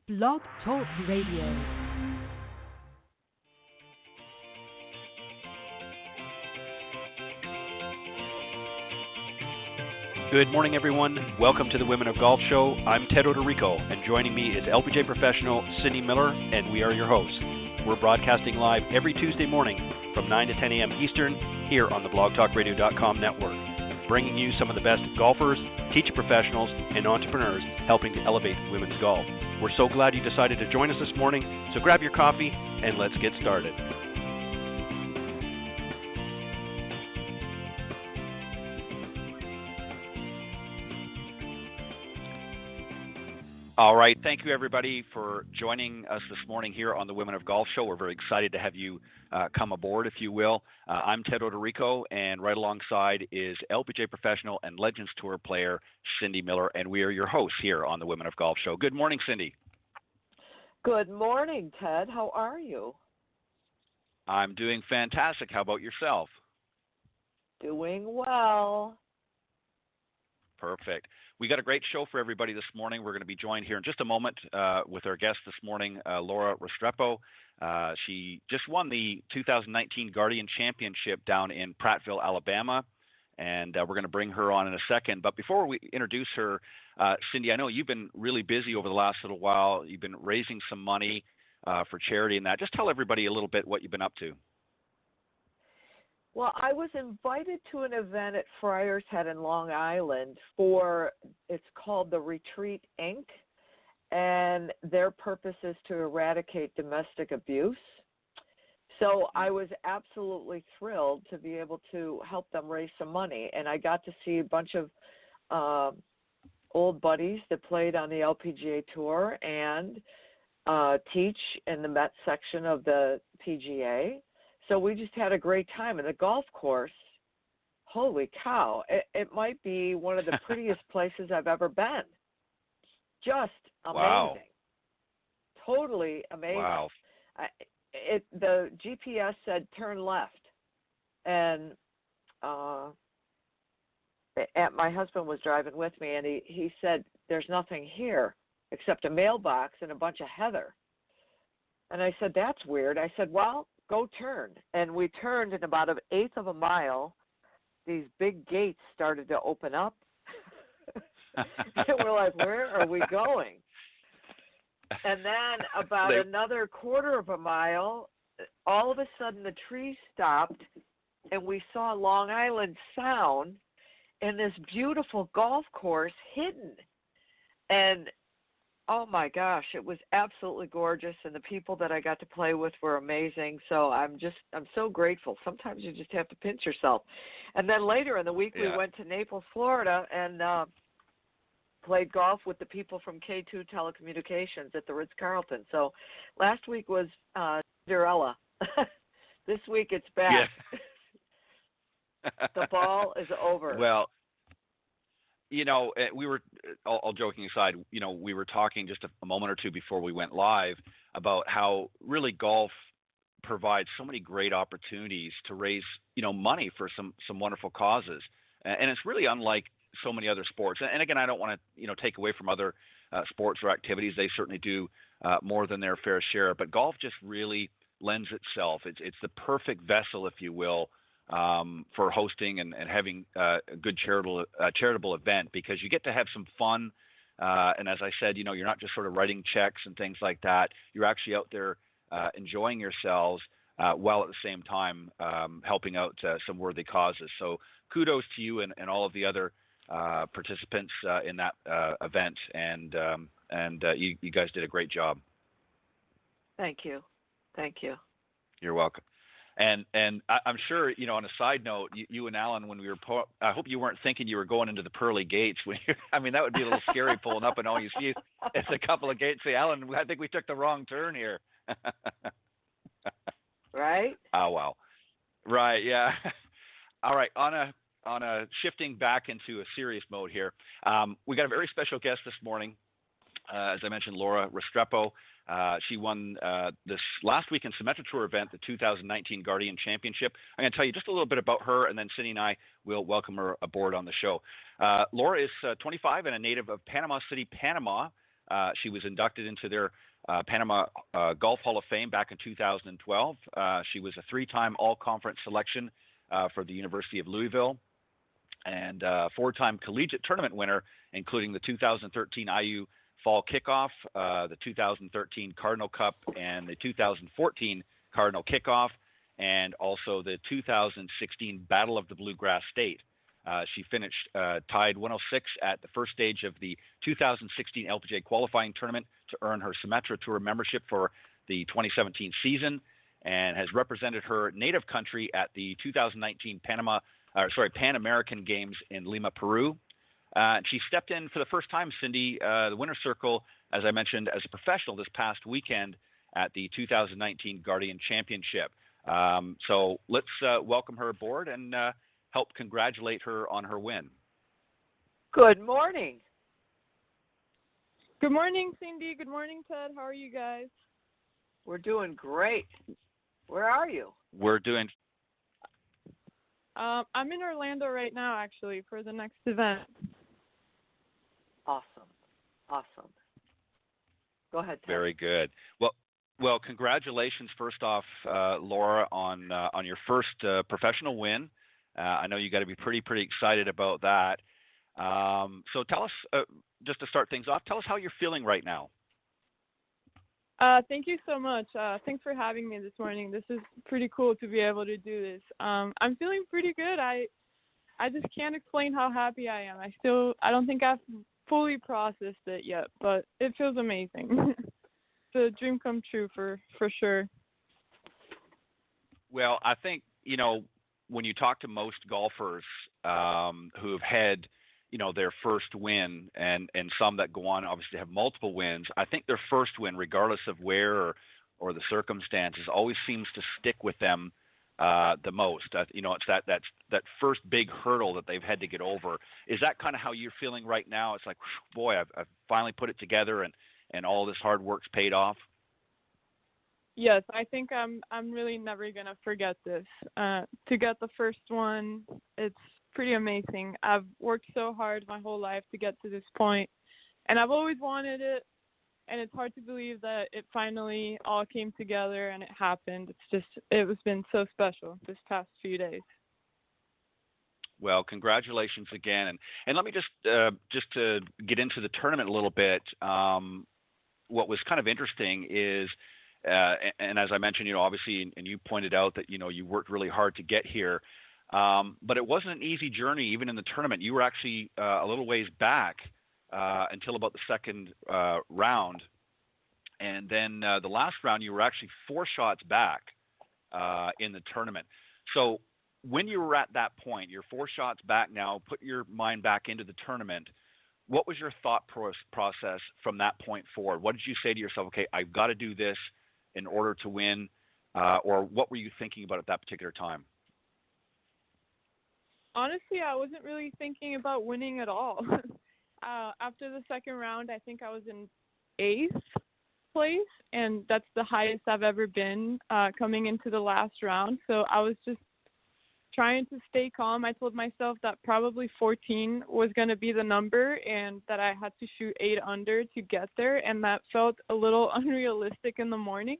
Blog Talk Radio. Good morning, everyone. Welcome to the Women of Golf Show. I'm Ted Odorico, and joining me is LPGA professional Cindy Miller, and we are your hosts. We're broadcasting live every Tuesday morning from 9 to 10 a.m. Eastern here on the blogtalkradio.com network, bringing you some of the best golfers, teacher professionals, and entrepreneurs helping to elevate women's golf. We're so glad you decided to join us this morning, so grab your coffee and let's get started. All right. Thank you, everybody, for joining us this morning here on the Women of Golf Show. We're very excited to have you come aboard, if you will. I'm Ted Odorico, and right alongside is LPGA professional and Legends Tour player Cindy Miller, and we are your hosts here on the Women of Golf Show. Good morning, Cindy. Good morning, Ted. How are you? I'm doing fantastic. How about yourself? Doing well. Perfect. We got a great show for everybody this morning. We're going to be joined here in just a moment with our guest this morning, Laura Restrepo. She just won the 2019 Guardian Championship down in Prattville, Alabama, and we're going to bring her on in a second. But before we introduce her, Cindy, I know you've been really busy over the last little while. You've been raising some money for charity and that. Just tell everybody a little bit what you've been up to. Well, I was invited to an event at Friar's Head in Long Island it's called the Retreat, Inc., and their purpose is to eradicate domestic abuse. So I was absolutely thrilled to be able to help them raise some money, and I got to see a bunch of old buddies that played on the LPGA Tour and teach in the Met section of the PGA. So we just had a great time. And the golf course, holy cow, it might be one of the prettiest places I've ever been. Just amazing. Wow. Totally amazing. Wow. The GPS said turn left. And my husband was driving with me, and he said, there's nothing here except a mailbox and a bunch of heather. And I said, that's weird. I said, well, go turn. And we turned in about an eighth of a mile. These big gates started to open up. And we're like, where are we going? And then about another quarter of a mile, all of a sudden the trees stopped, and we saw Long Island Sound and this beautiful golf course hidden. And oh my gosh, it was absolutely gorgeous, and the people that I got to play with were amazing. So I'm so grateful. Sometimes you just have to pinch yourself. And then later in the week, we went to Naples, Florida, and played golf with the people from K2 Telecommunications at the Ritz-Carlton. So last week was Cinderella. This week it's back. Yeah. The ball is over. Well, you know, we were, all joking aside, you know, we were talking just a moment or two before we went live about how really golf provides so many great opportunities to raise, you know, money for some wonderful causes. And it's really unlike so many other sports. And again, I don't want to, you know, take away from other sports or activities. They certainly do more than their fair share. But golf just really lends itself. It's the perfect vessel, if you will, for hosting and having a good charitable event, because you get to have some fun. And as I said, you know, you're not just sort of writing checks and things like that. You're actually out there enjoying yourselves while at the same time helping out some worthy causes. So kudos to you and all of the other participants in that event. And you guys did a great job. Thank you. Thank you. You're welcome. And I'm sure, you know, on a side note, you and Alan, when we were, I hope you weren't thinking you were going into the pearly gates. I mean, that would be a little scary pulling up and all you see is a couple of gates. Say, Alan, I think we took the wrong turn here. Right? Oh, wow. Right. Yeah. All right. On a shifting back into a serious mode here, we got a very special guest this morning. As I mentioned, Laura Restrepo. She won this last week in Symetra Tour event, the 2019 Guardian Championship. I'm going to tell you just a little bit about her, and then Cindy and I will welcome her aboard on the show. Laura is 25 and a native of Panama City, Panama. She was inducted into their Panama Golf Hall of Fame back in 2012. She was a three-time all-conference selection for the University of Louisville and four-time collegiate tournament winner, including the 2013 IU Fall Kickoff, the 2013 Cardinal Cup, and the 2014 Cardinal Kickoff, and also the 2016 Battle of the Bluegrass State. She finished tied 106 at the first stage of the 2016 LPGA qualifying tournament to earn her Symetra Tour membership for the 2017 season, and has represented her native country at the 2019 Pan American Games in Lima, Peru. She stepped in for the first time, Cindy, the winner's circle, as I mentioned, as a professional this past weekend at the 2019 Guardian Championship. So let's welcome her aboard and help congratulate her on her win. Good morning. Good morning, Cindy. Good morning, Ted. How are you guys? We're doing great. Where are you? We're doing. I'm in Orlando right now, actually, for the next event. Awesome. Go ahead, Ted. Very good. Well, congratulations first off, Laura, on your first professional win. I know you got to be pretty excited about that. So tell us, just to start things off, tell us how you're feeling right now. Thank you so much. Thanks for having me this morning. This is pretty cool to be able to do this. I'm feeling pretty good. I just can't explain how happy I am. I don't think I've fully processed it yet, but it feels amazing. It's a dream come true for sure. Well, I think, when you talk to most golfers who have had, their first win and some that go on obviously to have multiple wins, I think their first win, regardless of where or the circumstances, always seems to stick with them the most. It's that first big hurdle that they've had to get over. Is that kind of how you're feeling right now? It's like, boy, I've finally put it together and all this hard work's paid off? Yes, I think I'm really never gonna forget this. To get the first one, it's pretty amazing. I've worked so hard my whole life to get to this point, and I've always wanted it. And it's hard to believe that it finally all came together and it happened. It's been so special this past few days. Well, congratulations again, and let me just to get into the tournament a little bit. What was kind of interesting is. And as I mentioned, obviously, and you pointed out that, you worked really hard to get here. But it wasn't an easy journey, even in the tournament. You were actually a little ways back until about the second round. And then the last round, you were actually 4 shots back in the tournament. So when you were at that point, you're 4 shots back now, put your mind back into the tournament. What was your thought process from that point forward? What did you say to yourself, okay, I've got to do this in order to win, or what were you thinking about at that particular time? Honestly, I wasn't really thinking about winning at all. After the second round, I think I was in 8th place, and that's the highest I've ever been coming into the last round. So I was just trying to stay calm. I told myself that probably 14 was going to be the number and that I had to shoot 8 under to get there, and that felt a little unrealistic in the morning.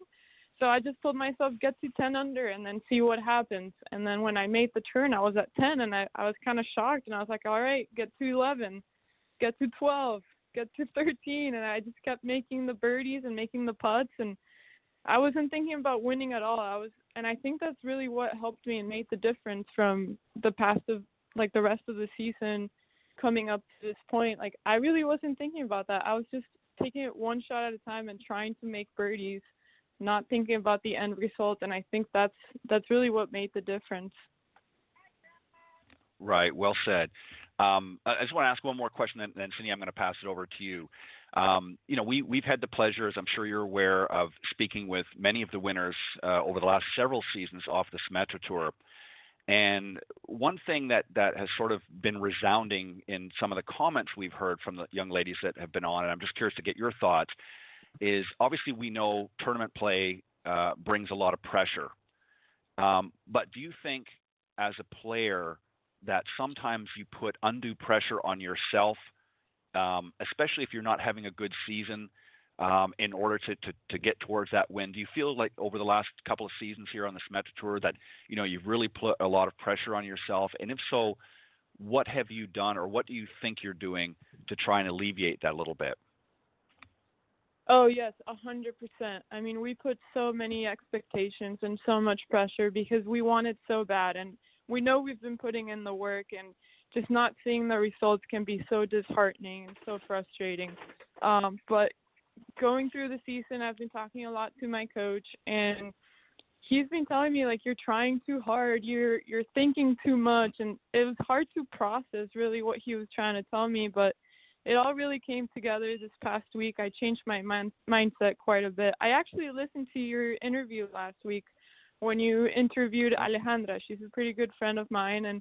So I just told myself, get to 10 under and then see what happens. And then when I made the turn, I was at 10, and I was kind of shocked, and I was like, all right, get to 11, get to 12, get to 13, and I just kept making the birdies and making the putts, and I wasn't thinking about winning at all. And I think that's really what helped me and made the difference from the the rest of the season coming up to this point. Like, I really wasn't thinking about that. I was just taking it one shot at a time and trying to make birdies, not thinking about the end result. And I think that's really what made the difference. Right. Well said. I just want to ask one more question, and then Cindy, I'm going to pass it over to you. We've had the pleasure, as I'm sure you're aware, of speaking with many of the winners over the last several seasons off the Symetra Tour. And one thing that has sort of been resounding in some of the comments we've heard from the young ladies that have been on, and I'm just curious to get your thoughts, is obviously we know tournament play brings a lot of pressure. But do you think as a player that sometimes you put undue pressure on yourself especially if you're not having a good season, in order to get towards that win? Do you feel like over the last couple of seasons here on the Symetra Tour that, you've really put a lot of pressure on yourself? And if so, what have you done, or what do you think you're doing to try and alleviate that a little bit? Oh, yes, 100%. I mean, we put so many expectations and so much pressure because we want it so bad. And we know we've been putting in the work, and just not seeing the results can be so disheartening and so frustrating. But going through the season, I've been talking a lot to my coach, and he's been telling me, like, you're trying too hard, you're thinking too much, and it was hard to process really what he was trying to tell me, but it all really came together this past week. I changed my mindset quite a bit. I actually listened to your interview last week when you interviewed Alejandra. She's a pretty good friend of mine, and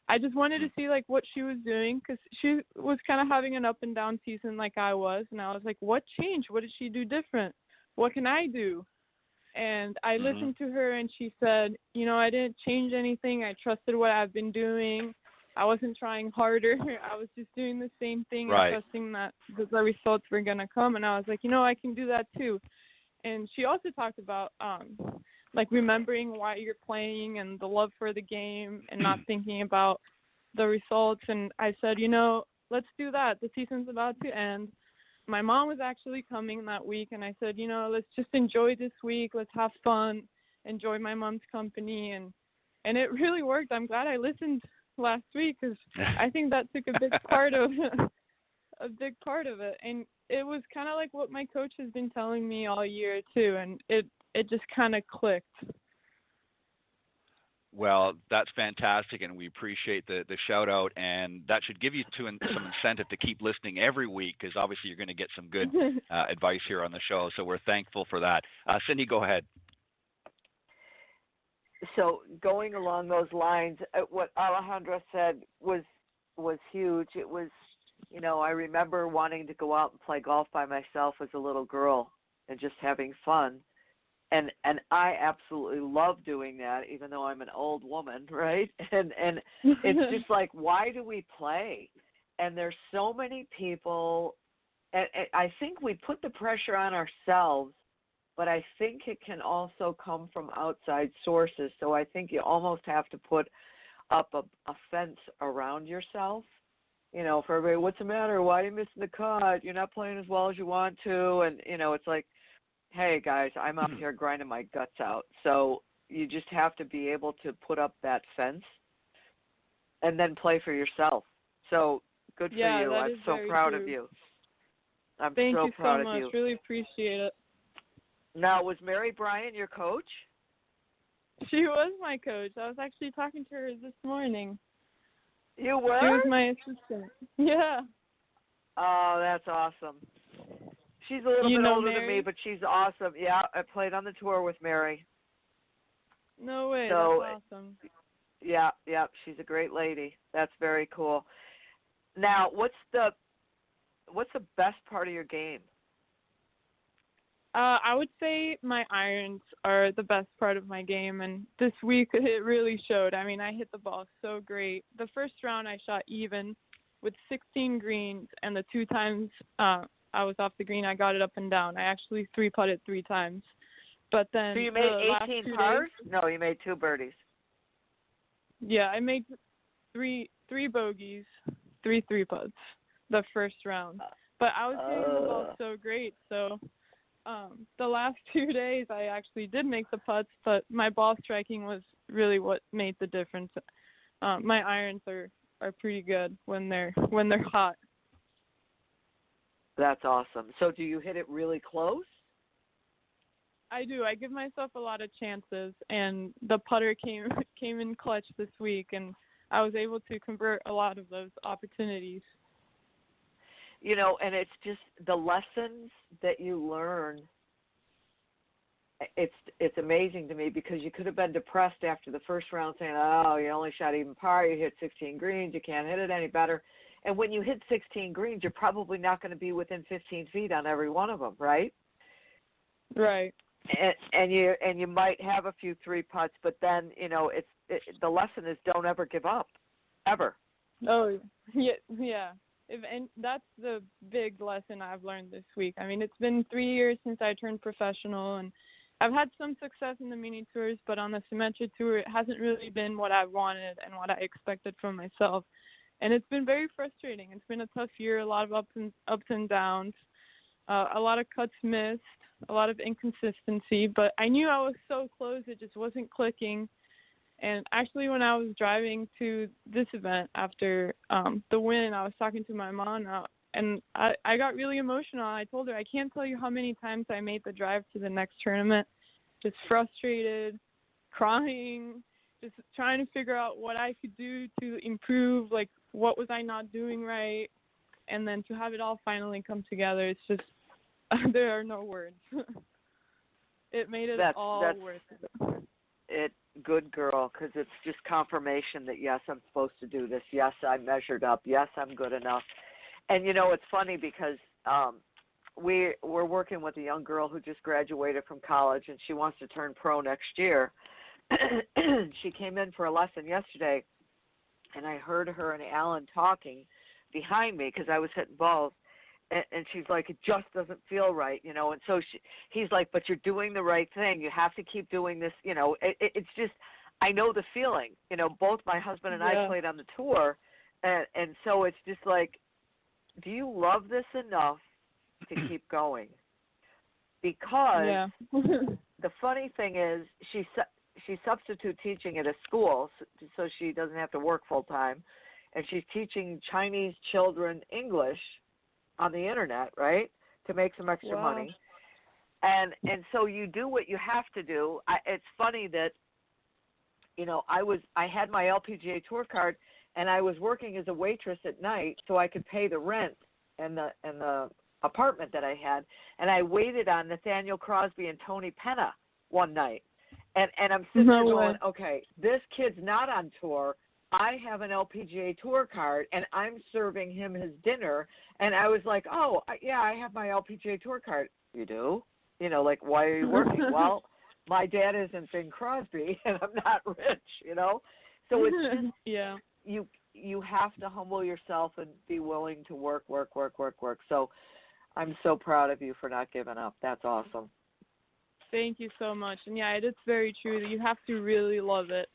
I just wanted to see, like, what she was doing, because she was kind of having an up and down season like I was, and I was like, what changed? What did she do different? What can I do? And I listened to her, and she said, I didn't change anything. I trusted what I've been doing. I wasn't trying harder. I was just doing the same thing and trusting that the results were going to come. And I was like, I can do that too. And she also talked about, like, remembering why you're playing and the love for the game and not thinking about the results. And I said, let's do that. The season's about to end. My mom was actually coming that week, and I said, let's just enjoy this week. Let's have fun, enjoy my mom's company. And it really worked. I'm glad I listened last week, because I think that took a big part of it. And it was kind of like what my coach has been telling me all year too, and it just kind of clicked. Well, that's fantastic, and we appreciate the shout out, and that should give you some incentive to keep listening every week, because obviously you're going to get some good advice here on the show. So we're thankful for that. Cindy, go ahead. So going along those lines, what Alejandra said was huge. It was, I remember wanting to go out and play golf by myself as a little girl and just having fun. And I absolutely love doing that, even though I'm an old woman, right? And it's just like, why do we play? And there's so many people, and I think we put the pressure on ourselves, but I think it can also come from outside sources. So I think you almost have to put up a fence around yourself. For everybody, what's the matter? Why are you missing the cut? You're not playing as well as you want to. And, it's like, hey, guys, I'm up here grinding my guts out. So you just have to be able to put up that fence and then play for yourself. So good for you. I'm so proud of you. Thank you so much. Really appreciate it. Now, was Mary Bryan your coach? She was my coach. I was actually talking to her this morning. You were? She was my assistant. Yeah. Oh, that's awesome. She's a little bit older than me, but she's awesome. Yeah, I played on the tour with Mary. No way. So, that's awesome. Yeah, she's a great lady. That's very cool. Now, what's the best part of your game? I would say my irons are the best part of my game, and this week it really showed. I mean, I hit the ball so great. The first round I shot even with 16 greens, and the 2 times I was off the green, I got it up and down. I actually 3-putted 3 times. But then so you made 18 pars? No, you made 2 birdies. Yeah, I made three bogeys, 3 3-putts the first round. But I was hitting the ball so great, so the last 2 days I actually did make the putts, but my ball striking was really what made the difference. My irons are pretty good when they're hot. That's awesome. So do you hit it really close? I do. I give myself a lot of chances, and the putter came in clutch this week, and I was able to convert a lot of those opportunities. And it's just the lessons that you learn. It's amazing to me, because you could have been depressed after the first round saying, oh, you only shot even par, you hit 16 greens, you can't hit it any better. And when you hit 16 greens, you're probably not going to be within 15 feet on every one of them, right? Right. And you might have a few 3-putts, but then, the lesson is don't ever give up, ever. Oh, yeah. That's the big lesson I've learned this week. I mean, it's been 3 years since I turned professional, and I've had some success in the mini tours, but on the Symetra tour, it hasn't really been what I wanted and what I expected from myself. And it's been very frustrating. It's been a tough year, a lot of ups and downs, a lot of cuts missed, a lot of inconsistency. But I knew I was so close; it just wasn't clicking. And actually, when I was driving to this event after the win, I was talking to my mom now, and I got really emotional. I told her, I can't tell you how many times I made the drive to the next tournament, just frustrated, crying, just trying to figure out what I could do to improve, like what was I not doing right, and then to have it all finally come together, it's just, there are no words. It made it all worth it. Good girl, because it's just confirmation that, yes, I'm supposed to do this. Yes, I measured up. Yes, I'm good enough. And, it's funny because we're working with a young girl who just graduated from college, and she wants to turn pro next year. She came in for a lesson yesterday, and I heard her and Alan talking behind me because I was hitting balls. And she's like, it just doesn't feel right, and so he's like, but you're doing the right thing. You have to keep doing this, it's just, I know the feeling, both my husband and I played on the tour, and so it's just like, do you love this enough to keep going? Because the funny thing is, she's substitute teaching at a school, so she doesn't have to work full time, and she's teaching Chinese children English on the internet, right, to make some extra money. And so you do what you have to do. It's funny that, I had my LPGA tour card, and I was working as a waitress at night so I could pay the rent and the apartment that I had. And I waited on Nathaniel Crosby and Tony Penna one night. And I'm sitting there going, okay, this kid's not on tour. I have an LPGA tour card, and I'm serving him his dinner. And I was like, oh, yeah, I have my LPGA tour card. You do? Like, why are you working? Well, my dad isn't Bing Crosby, and I'm not rich, So it's just, you have to humble yourself and be willing to work. So I'm so proud of you for not giving up. That's awesome. Thank you so much. And, yeah, it's very true that you have to really love it.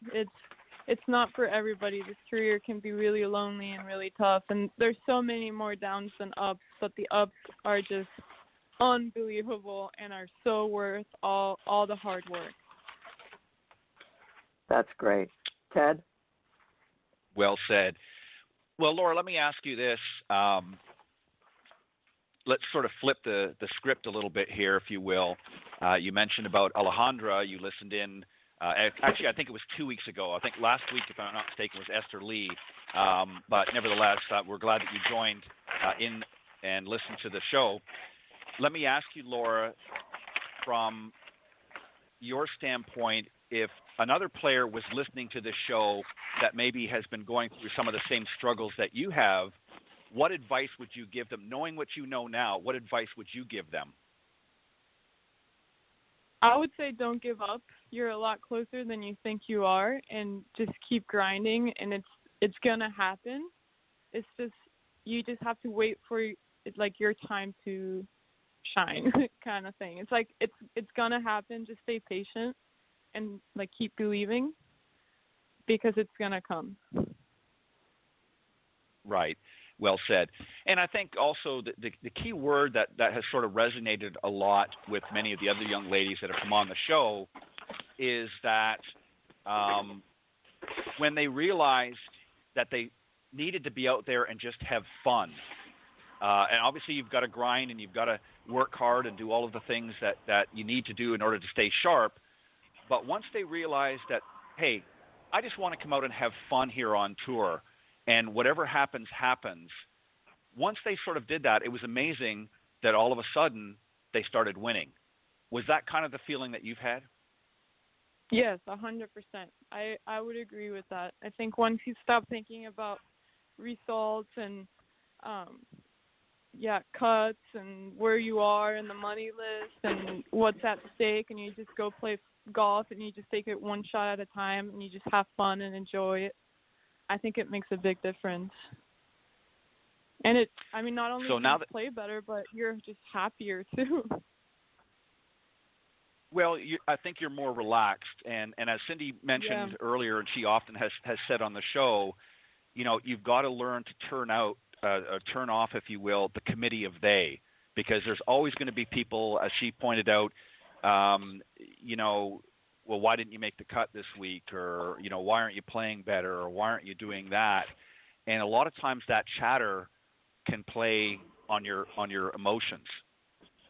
It's not for everybody. This career can be really lonely and really tough, and there's so many more downs than ups, but the ups are just unbelievable and are so worth all the hard work. That's great. Ted? Well said. Well, Laura, let me ask you this. Let's sort of flip the script a little bit here, if you will. You mentioned about Alejandra. You listened in. Actually, I think it was 2 weeks ago. I think last week, if I'm not mistaken, was Esther Lee. But nevertheless, we're glad that you joined in and listened to the show. Let me ask you, Laura, from your standpoint, if another player was listening to this show that maybe has been going through some of the same struggles that you have, what advice would you give them? Knowing what you know now, what advice would you give them? I would say don't give up. You're a lot closer than you think you are, and just keep grinding, and it's gonna happen. It's just, you just have to wait for your time to shine kind of thing. It's like it's gonna happen. Just stay patient and keep believing, because it's gonna come. Right. Well said. And I think also the key word that has sort of resonated a lot with many of the other young ladies that have come on the show is that when they realized that they needed to be out there and just have fun, and obviously you've got to grind and you've got to work hard and do all of the things that you need to do in order to stay sharp. But once they realized that, hey, I just want to come out and have fun here on tour, and whatever happens, happens. Once they sort of did that, it was amazing that all of a sudden they started winning. Was that kind of the feeling that you've had? Yes, 100%. I would agree with that. I think once you stop thinking about results and cuts and where you are in the money list and what's at stake, and you just go play golf and you just take it one shot at a time and you just have fun and enjoy it, I think it makes a big difference. And not only So do now you that, play better, but you're just happier too. well, I think you're more relaxed, and as Cindy mentioned earlier, and she often has said on the show, you've got to learn to turn off, if you will, the committee of they, because there's always going to be people, as she pointed out, well, why didn't you make the cut this week, or why aren't you playing better, or why aren't you doing that? And a lot of times that chatter can play on your emotions.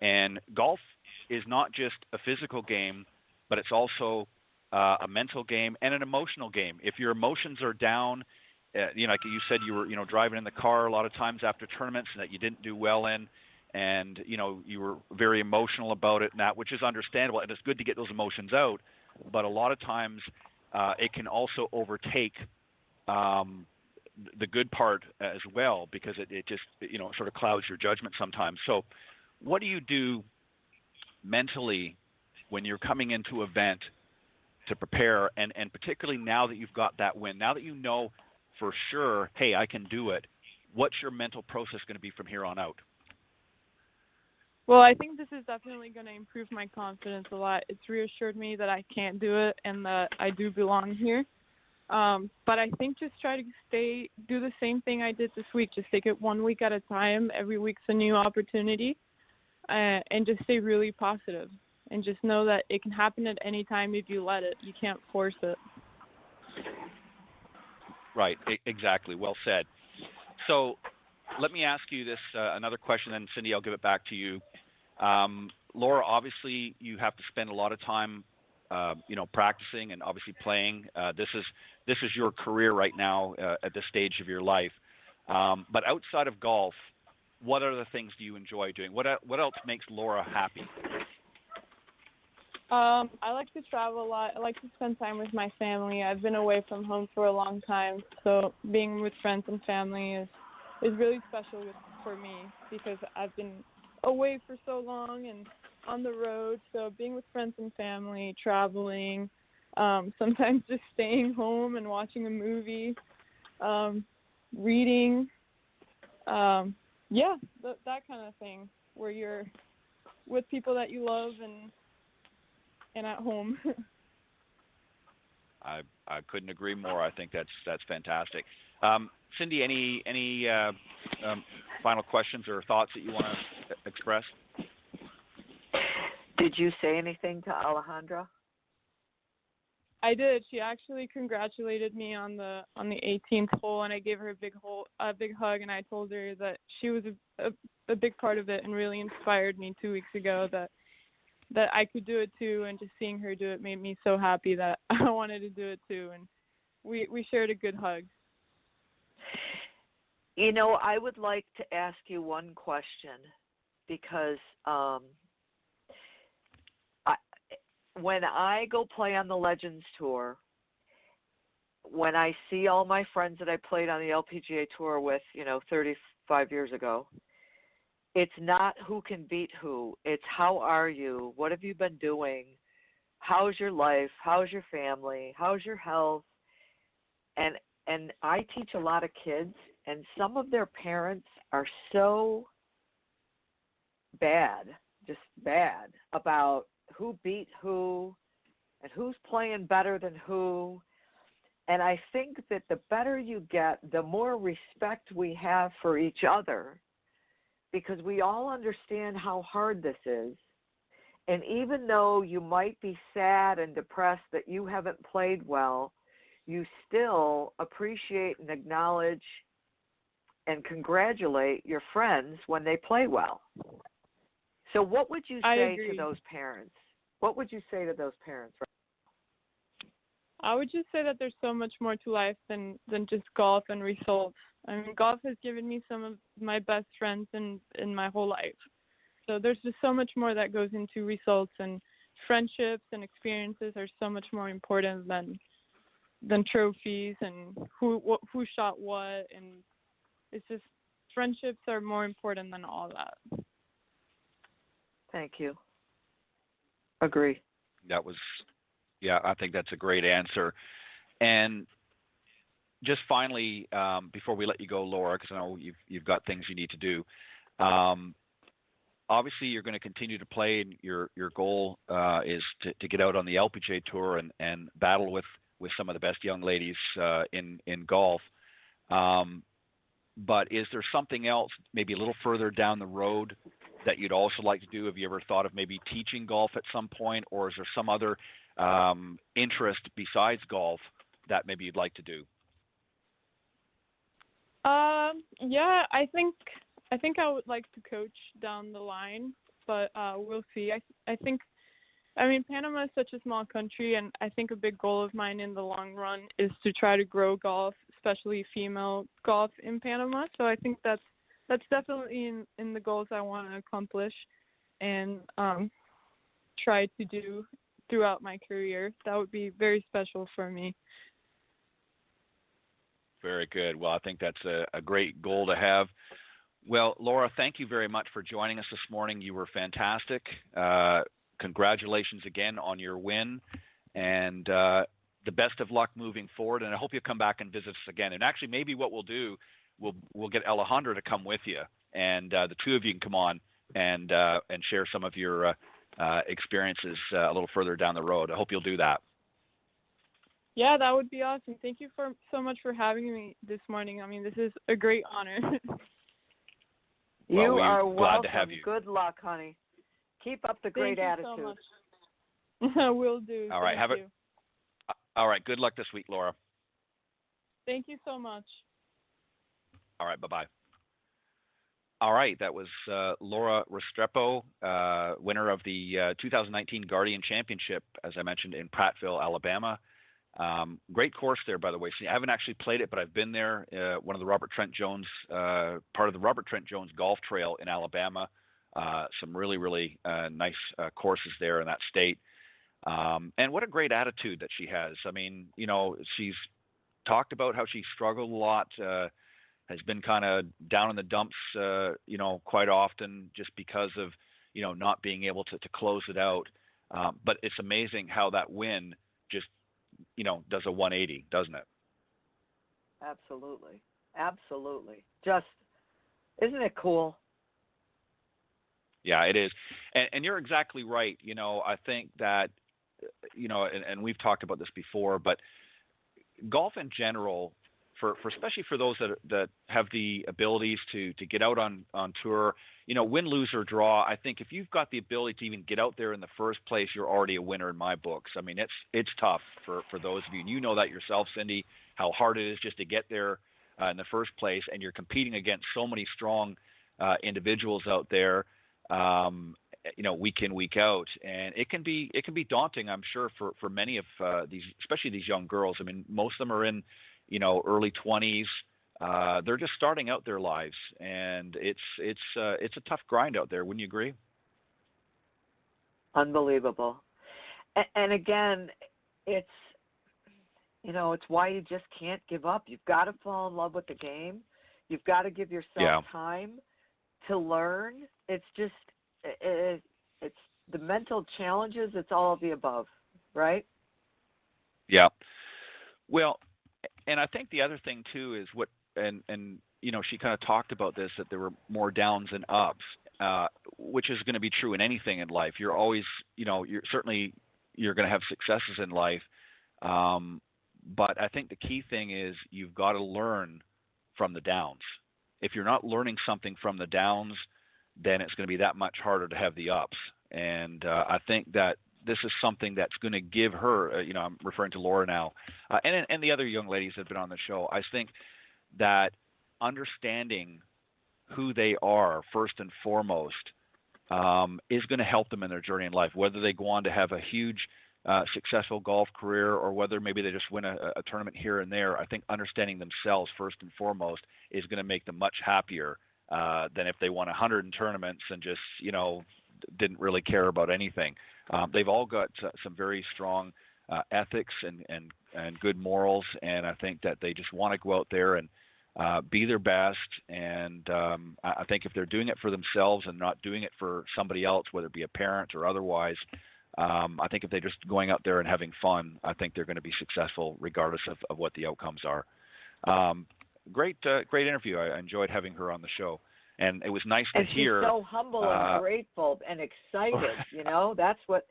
And golf is not just a physical game, but it's also a mental game and an emotional game. If your emotions are down, like you said, you were driving in the car a lot of times after tournaments that you didn't do well in, and you were very emotional about it, and that, which is understandable, and it's good to get those emotions out. But a lot of times it can also overtake the good part as well, because it just sort of clouds your judgment sometimes. So what do you do mentally when you're coming into an event to prepare, and particularly now that you've got that win, now that you know for sure, hey, I can do it, what's your mental process going to be from here on out? Well, I think this is definitely going to improve my confidence a lot. It's reassured me that I can do it and that I do belong here. But I think just try to do the same thing I did this week. Just take it 1 week at a time. Every week's a new opportunity, and just stay really positive. And just know that it can happen at any time if you let it. You can't force it. Right, exactly. Well said. So let me ask you this another question, and Cindy, I'll give it back to you. Laura, obviously you have to spend a lot of time, practicing and obviously playing. This is your career right now at this stage of your life. But outside of golf, what other things do you enjoy doing? What else makes Laura happy? I like to travel a lot. I like to spend time with my family. I've been away from home for a long time, so being with friends and family is really special for me, because I've been away for so long and on the road. So being with friends and family, traveling, sometimes just staying home and watching a movie, reading, that kind of thing, where you're with people that you love and at home. I couldn't agree more. I think that's fantastic. Cindy, any final questions or thoughts that you want to express? Did you say anything to Alejandra? I did. She actually congratulated me on the 18th hole, and I gave her a big hug, and I told her that she was a big part of it and really inspired me 2 weeks ago that I could do it too, and just seeing her do it made me so happy that I wanted to do it too, and we shared a good hug. I would like to ask you one question, because when I go play on the Legends Tour, when I see all my friends that I played on the LPGA Tour with, 35 years ago, it's not who can beat who. It's how are you? What have you been doing? How's your life? How's your family? How's your health? And I teach a lot of kids, and some of their parents are so just bad about who beat who and who's playing better than who. And I think that the better you get, the more respect we have for each other, because we all understand how hard this is. And even though you might be sad and depressed that you haven't played well, you still appreciate and acknowledge and congratulate your friends when they play well. So what would you say to those parents? What would you say to those parents? I would just say that there's so much more to life than just golf and results. I mean, golf has given me some of my best friends in my whole life. So there's just so much more that goes into results, and friendships and experiences are so much more important than trophies and who shot what. And it's just, friendships are more important than all that. Thank you. Agree. I think that's a great answer. And just finally, before we let you go, Laura, because I know you've got things you need to do. Obviously, you're going to continue to play, and your goal is to get out on the LPGA tour and battle with some of the best young ladies in golf. But is there something else, maybe a little further down the road, that you'd also like to do? Have you ever thought of maybe teaching golf at some point, or is there some other interest besides golf that maybe you'd like to do? Yeah, I think I would like to coach down the line, but we'll see. I think, I mean, Panama is such a small country, and I think a big goal of mine in the long run is to try to grow golf, especially female golf in Panama. So I think that's definitely in the goals I want to accomplish and try to do throughout my career. That would be very special for me. Very good. Well, I think that's a great goal to have. Well, Laura, thank you very much for joining us this morning. You were fantastic. Congratulations again on your win, and the best of luck moving forward. And I hope you'll come back and visit us again. And actually, maybe what we'll do, we'll get Alejandra to come with you, and the two of you can come on and share some of your experiences a little further down the road. I hope you'll do that. Yeah, that would be awesome. Thank you so much for having me this morning. I mean, this is a great honor. You we're are glad welcome. to have you. Good luck, honey. Keep up the great attitude. Thank you so much. Will do. All right. Thank you. All right. Good luck this week, Laura. Thank you so much. All right. Bye-bye. All right. That was Laura Restrepo, winner of the 2019 Guardian Championship, as I mentioned, in Prattville, Alabama. Great course there, by the way. See, I haven't actually played it, but I've been there. One of the Robert Trent Jones, part of the Robert Trent Jones Golf Trail in Alabama. Some really, really nice courses there in that state. And what a great attitude that she has. I mean, you know, she's talked about how she struggled a lot, has been kind of down in the dumps, you know, quite often just because of, you know, not being able to close it out. But it's amazing how that win just, you know, does a 180, doesn't it? Absolutely. Absolutely. Just, isn't it cool? Yeah, it is. And you're exactly right. You know, I think that, you know, and we've talked about this before, but golf in general, for especially for those that have the abilities to get out on tour, you know, win, lose, or draw, I think if you've got the ability to even get out there in the first place, you're already a winner in my books. I mean, it's tough for those of you, and you know that yourself, Cindy, how hard it is just to get there in the first place, and you're competing against so many strong individuals out there, you know, week in, week out, and it can be daunting, I'm sure, for many of these, especially these young girls. I mean, most of them are in, you know, early 20s. They're just starting out their lives, and it's a tough grind out there. Wouldn't you agree? Unbelievable. And again, it's, you know, it's why you just can't give up. You've got to fall in love with the game. You've got to give yourself time to learn. It's just, it's the mental challenges. It's all of the above, right? Yeah. Well, and I think the other thing too is what, and you know, she kind of talked about this, that there were more downs and ups, which is going to be true in anything in life. You're always, you know, you're going to have successes in life. But I think the key thing is you've got to learn from the downs. If you're not learning something from the downs, then it's going to be that much harder to have the ups. And I think that this is something that's going to give her, you know, I'm referring to Laura now, and the other young ladies that have been on the show. I think that understanding who they are first and foremost is going to help them in their journey in life, whether they go on to have a huge successful golf career or whether maybe they just win a tournament here and there. I think understanding themselves first and foremost is going to make them much happier than if they won 100 in tournaments and just, you know, didn't really care about anything. They've all got some very strong ethics and good morals, and I think that they just want to go out there and be their best. And I think if they're doing it for themselves and not doing it for somebody else, whether it be a parent or otherwise, I think if they're just going out there and having fun, I think they're going to be successful regardless of what the outcomes are. Great interview. I enjoyed having her on the show, and it was nice to and hear. she's so humble and grateful and excited. That's what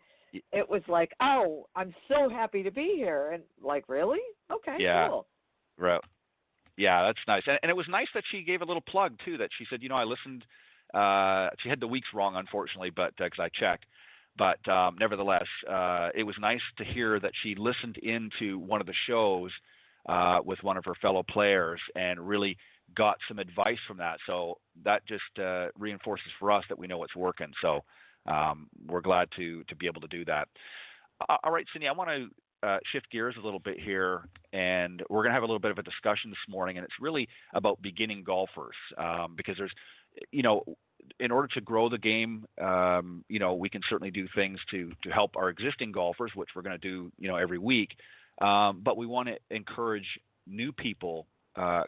it was like. Oh, I'm so happy to be here, and like, really? Okay, cool. Right. Yeah, that's nice. And it was nice that she gave a little plug too. That she said, I listened. She had the weeks wrong, unfortunately, but because I checked. But nevertheless, it was nice to hear that she listened into one of the shows with one of her fellow players and really got some advice from that. So that just reinforces for us that we know it's working. So we're glad to be able to do that. All right, Cindy, I want to shift gears a little bit here, and we're going to have a little bit of a discussion this morning, and it's really about beginning golfers because there's, in order to grow the game, we can certainly do things to help our existing golfers, which we're going to do, every week. But we want to encourage new people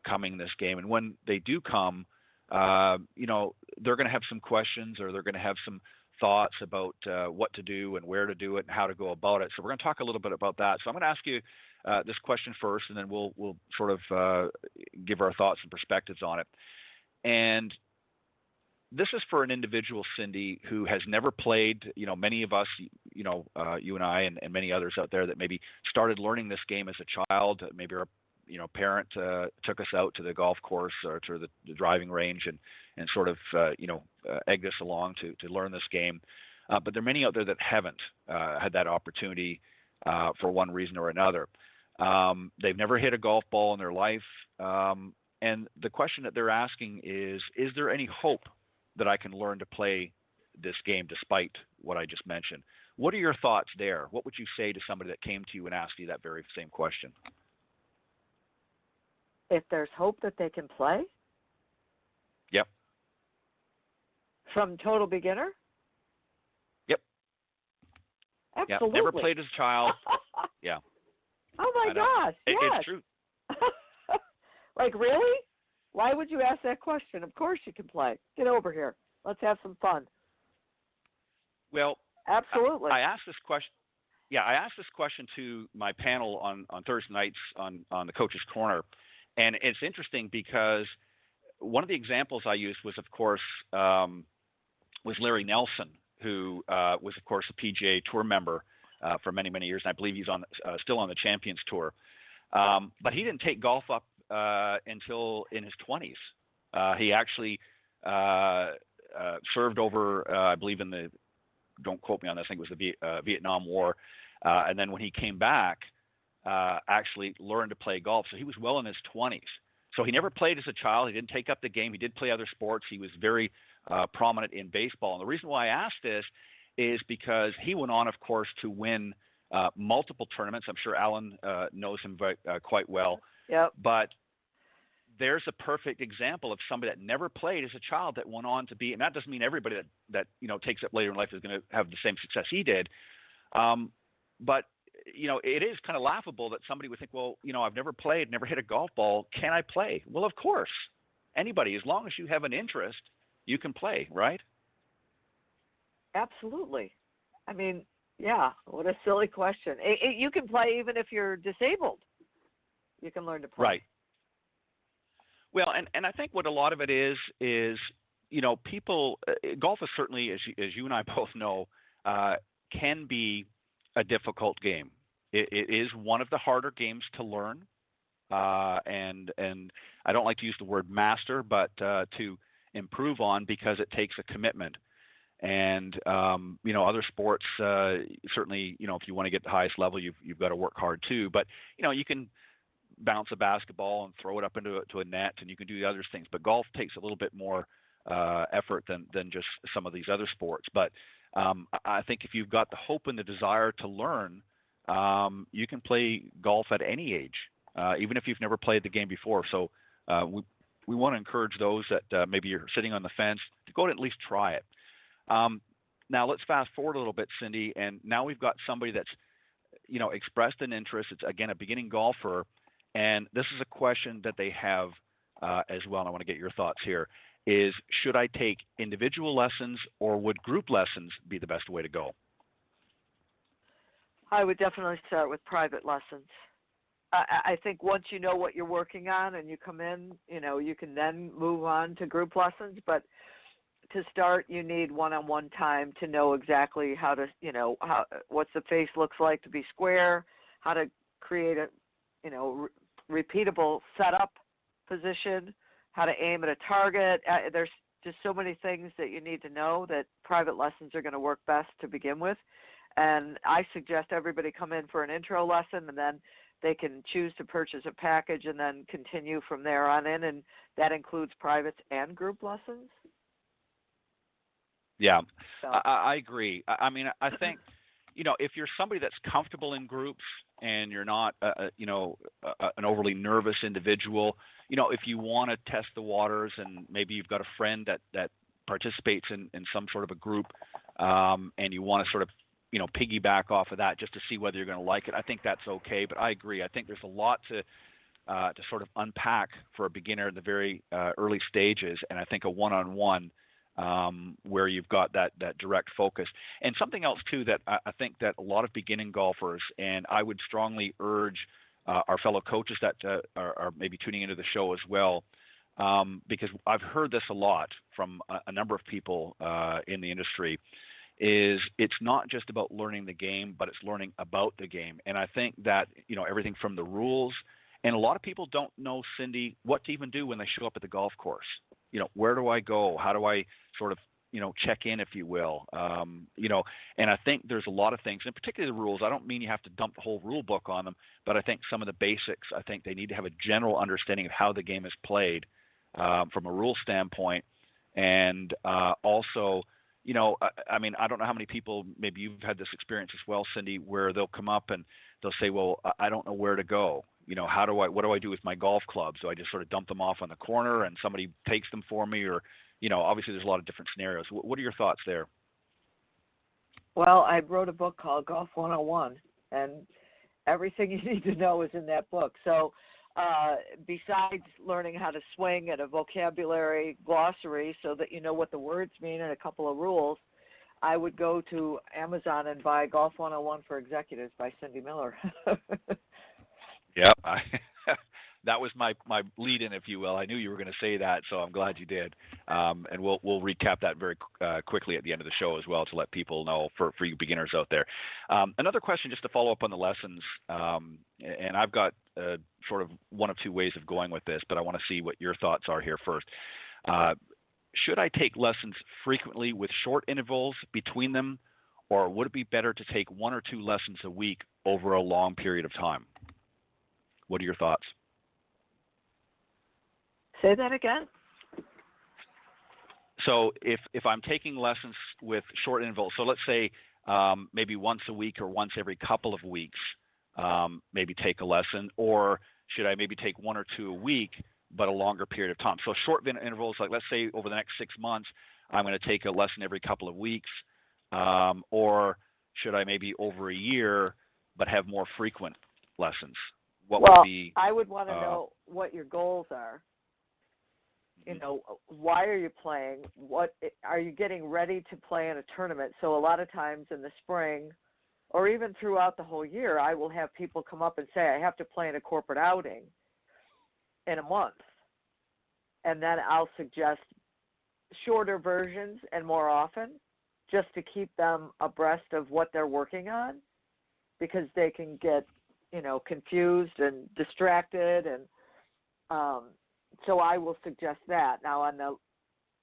coming this game. And when they do come, they're going to have some questions or they're going to have some thoughts about what to do and where to do it and how to go about it. So we're going to talk a little bit about that. So I'm going to ask you this question first, and then we'll sort of give our thoughts and perspectives on it. And this is for an individual, Cindy, who has never played. Many of us, you and I and many others out there that maybe started learning this game as a child. Maybe our parent took us out to the golf course or to the driving range and sort of egged us along to learn this game. But there are many out there that haven't had that opportunity for one reason or another. They've never hit a golf ball in their life. And the question that they're asking is there any hope that I can learn to play this game despite what I just mentioned? What are your thoughts there? What would you say to somebody that came to you and asked you that very same question? If there's hope that they can play? Yep. From total beginner? Yep. Absolutely. Yep. Never played as a child. Yeah. Oh my gosh. Yes. It's true. Like, really? Why would you ask that question? Of course you can play. Get over here. Let's have some fun. Well, absolutely. I asked this question. Yeah, I asked this question to my panel on Thursday nights on the Coach's Corner, and it's interesting because one of the examples I used was, of course, was Larry Nelson, who was, of course, a PGA Tour member for many, many years, and I believe he's still on the Champions Tour. But he didn't take golf up until in his 20s. He actually served over, I believe, don't quote me on this, I think it was the Vietnam War. And then when he came back, actually learned to play golf. So he was well in his 20s. So he never played as a child. He didn't take up the game. He did play other sports. He was very prominent in baseball. And the reason why I asked this is because he went on, of course, to win multiple tournaments. I'm sure Alan knows him quite well. Yep. But there's a perfect example of somebody that never played as a child that went on to be, and that doesn't mean everybody that takes up later in life is going to have the same success he did. But it is kind of laughable that somebody would think, well, I've never played, never hit a golf ball. Can I play? Well, of course, anybody, as long as you have an interest, you can play, right? Absolutely. I mean, yeah, what a silly question. You can play even if you're disabled. You can learn to play. Right. Well, and I think what a lot of it is people, golf is certainly, as you and I both know, can be a difficult game. It is one of the harder games to learn, and I don't like to use the word master, but to improve on, because it takes a commitment. And other sports certainly, if you want to get the highest level, you've got to work hard too. But you can bounce a basketball and throw it up into a net, and you can do the other things. But golf takes a little bit more effort than just some of these other sports. But I think if you've got the hope and the desire to learn, you can play golf at any age, even if you've never played the game before. So we want to encourage those that maybe you're sitting on the fence to go and at least try it. Now let's fast forward a little bit, Cindy, and now we've got somebody that's expressed an interest. It's again a beginning golfer. And this is a question that they have as well, and I want to get your thoughts here, is should I take individual lessons or would group lessons be the best way to go? I would definitely start with private lessons. I think once you know what you're working on and you come in, you can then move on to group lessons. But to start, you need one-on-one time to know exactly how to, what the face looks like to be square, how to create a, repeatable setup position, how to aim at a target. There's just so many things that you need to know that private lessons are going to work best to begin with. And I suggest everybody come in for an intro lesson, and then they can choose to purchase a package and then continue from there on in, and that includes privates and group lessons. Yeah, So. I agree. I mean, I think, if you're somebody that's comfortable in groups and you're not, an overly nervous individual, if you want to test the waters and maybe you've got a friend that participates in some sort of a group, and you want to sort of, piggyback off of that just to see whether you're going to like it, I think that's okay. But I agree. I think there's a lot to sort of unpack for a beginner in the very early stages, and I think a one-on-one where you've got that direct focus. And something else, too, that I think that a lot of beginning golfers, and I would strongly urge our fellow coaches that are maybe tuning into the show as well, because I've heard this a lot from a number of people in the industry, is it's not just about learning the game, but it's learning about the game. And I think that, everything from the rules, and a lot of people don't know, Cindy, what to even do when they show up at the golf course. Where do I go? How do I sort of, check in, if you will? And I think there's a lot of things, and particularly the rules. I don't mean you have to dump the whole rule book on them, but I think some of the basics, I think they need to have a general understanding of how the game is played from a rule standpoint. And also, I mean, I don't know how many people, maybe you've had this experience as well, Cindy, where they'll come up and they'll say, well, I don't know where to go. What do I do with my golf clubs? Do I just sort of dump them off on the corner and somebody takes them for me? Or, obviously there's a lot of different scenarios. What are your thoughts there? Well, I wrote a book called Golf 101, and everything you need to know is in that book. So besides learning how to swing and a vocabulary glossary so that you know what the words mean and a couple of rules, I would go to Amazon and buy Golf 101 for Executives by Cindy Miller. Yep. That was my lead-in, if you will. I knew you were going to say that, so I'm glad you did. And we'll recap that very quickly at the end of the show as well to let people know for you beginners out there. Another question just to follow up on the lessons, and I've got sort of one of two ways of going with this, but I want to see what your thoughts are here first. Should I take lessons frequently with short intervals between them, or would it be better to take one or two lessons a week over a long period of time? What are your thoughts? Say that again. So if I'm taking lessons with short intervals, so let's say maybe once a week or once every couple of weeks, maybe take a lesson, or should I maybe take one or two a week, but a longer period of time? So short intervals, like let's say over the next 6 months, I'm going to take a lesson every couple of weeks, or should I maybe over a year, but have more frequent lessons? What would be? I would want to know what your goals are. Why are you playing? What are you getting ready to play in a tournament? So a lot of times in the spring, or even throughout the whole year, I will have people come up and say, I have to play in a corporate outing in a month. And then I'll suggest shorter versions and more often, just to keep them abreast of what they're working on, because they can get confused and distracted, and so I will suggest that. Now,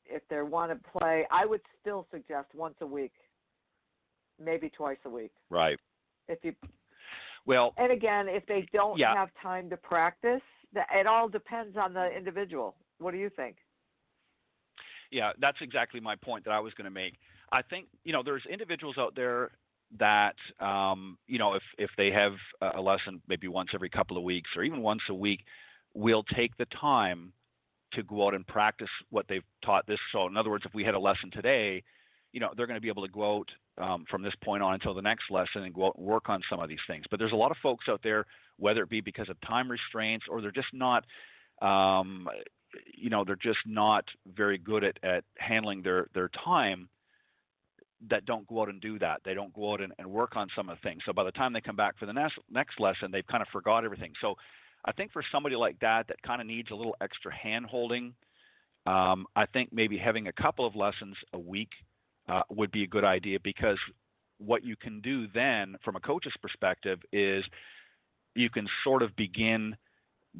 if they want to play, I would still suggest once a week, maybe twice a week. Right. And again, if they don't have time to practice, it all depends on the individual. What do you think? Yeah, that's exactly my point that I was going to make. I think there's individuals out there that if they have a lesson maybe once every couple of weeks or even once a week, will take the time to go out and practice what they've taught this. So in other words, if we had a lesson today, they're going to be able to go out from this point on until the next lesson and go out and work on some of these things. But there's a lot of folks out there, whether it be because of time restraints or they're just not, they're just not very good at handling their time. that don't go out and do that. They don't go out and work on some of the things. So by the time they come back for the next lesson, they've kind of forgot everything. So I think for somebody like that kind of needs a little extra hand holding, I think maybe having a couple of lessons a week would be a good idea, because what you can do then from a coach's perspective is you can sort of begin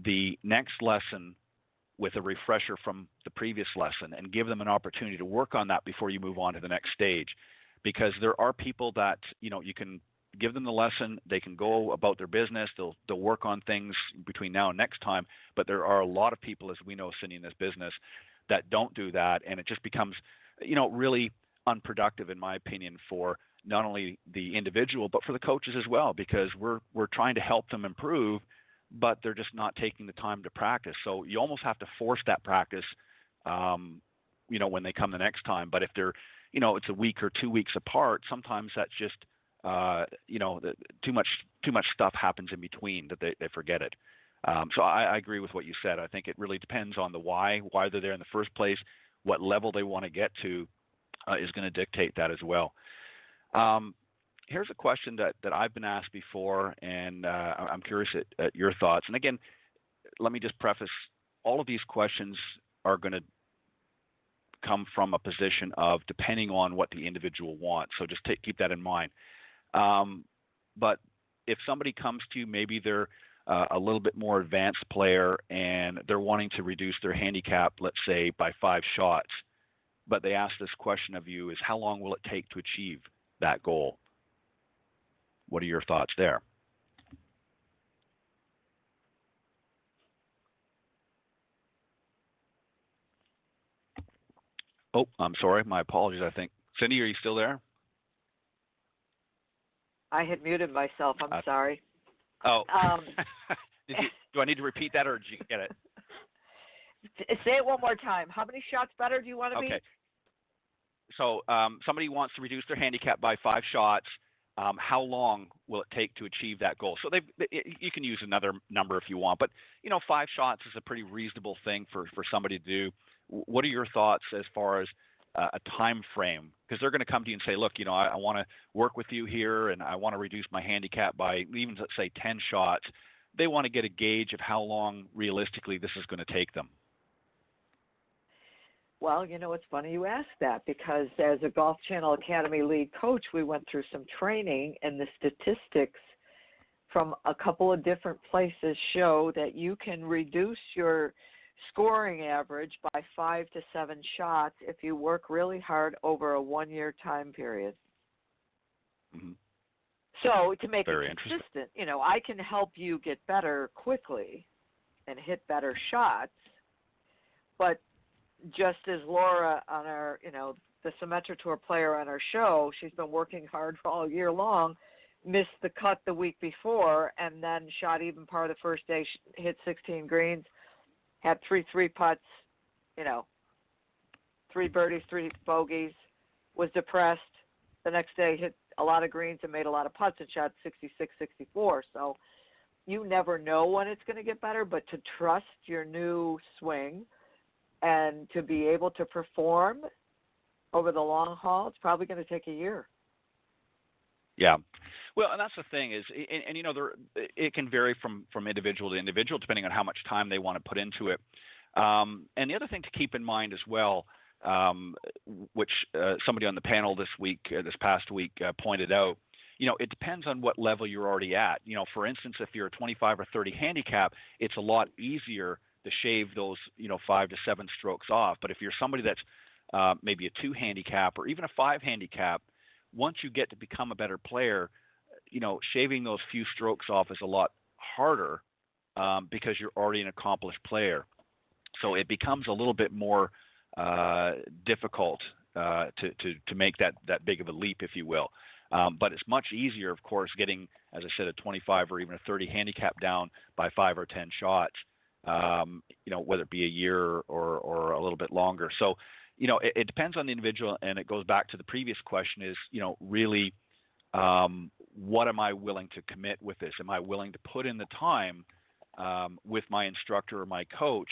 the next lesson with a refresher from the previous lesson and give them an opportunity to work on that before you move on to the next stage. Because there are people that, you can give them the lesson, they can go about their business, they'll work on things between now and next time, but there are a lot of people, as we know, sitting in this business that don't do that, and it just becomes, really unproductive, in my opinion, for not only the individual but for the coaches as well, because we're trying to help them improve, but they're just not taking the time to practice. So you almost have to force that practice, when they come the next time. But if they're, it's a week or 2 weeks apart, sometimes that's just, too much stuff happens in between that they forget it. So I agree with what you said. I think it really depends on the why they're there in the first place, what level they want to get to is going to dictate that as well. Here's a question that I've been asked before, and I'm curious at your thoughts. And again, let me just preface, all of these questions are going to come from a position of depending on what the individual wants. So just keep that in mind. But if somebody comes to you, maybe they're a little bit more advanced player and they're wanting to reduce their handicap, let's say, by 5 shots, but they ask this question of you is, how long will it take to achieve that goal? What are your thoughts there? Oh, I'm sorry. My apologies, I think. Cindy, are you still there? I had muted myself. I'm sorry. Oh. Do I need to repeat that, or did you get it? Say it one more time. How many shots better do you want to be? Okay. So somebody wants to reduce their handicap by 5 shots. How long will it take to achieve that goal? So you can use another number if you want, but 5 shots is a pretty reasonable thing for somebody to do. What are your thoughts as far as a time frame? Because they're going to come to you and say, look, I want to work with you here, and I want to reduce my handicap by even, let's say, 10 shots. They want to get a gauge of how long realistically this is going to take them. Well, it's funny you ask that, because as a Golf Channel Academy lead coach, we went through some training, and the statistics from a couple of different places show that you can reduce your scoring average by 5 to 7 shots if you work really hard over a 1-year time period. Mm-hmm. So to make Very it consistent, I can help you get better quickly and hit better shots, but just as Laura on our, the Symetra Tour player on our show, she's been working hard all year long, missed the cut the week before, and then shot even par the first day, hit 16 greens, had 3 putts, 3 birdies, 3 bogeys, was depressed. The next day hit a lot of greens and made a lot of putts and shot 66, 64. So you never know when it's going to get better, but to trust your new swing and to be able to perform over the long haul, it's probably going to take a year. Yeah. Well, and that's the thing is, and it can vary from individual to individual depending on how much time they want to put into it. And the other thing to keep in mind as well, which somebody on the panel this past week pointed out, it depends on what level you're already at. For instance, if you're a 25 or 30 handicap, it's a lot easier to shave those, 5 to 7 strokes off. But if you're somebody that's maybe a 2 handicap or even a 5 handicap, once you get to become a better player, shaving those few strokes off is a lot harder because you're already an accomplished player. So it becomes a little bit more difficult to make that big of a leap, if you will. But it's much easier, of course, getting, as I said, a 25 or even a 30 handicap down by 5 or 10 shots, whether it be a year or a little bit longer. So, it depends on the individual, and it goes back to the previous question is, really, what am I willing to commit with this? Am I willing to put in the time with my instructor or my coach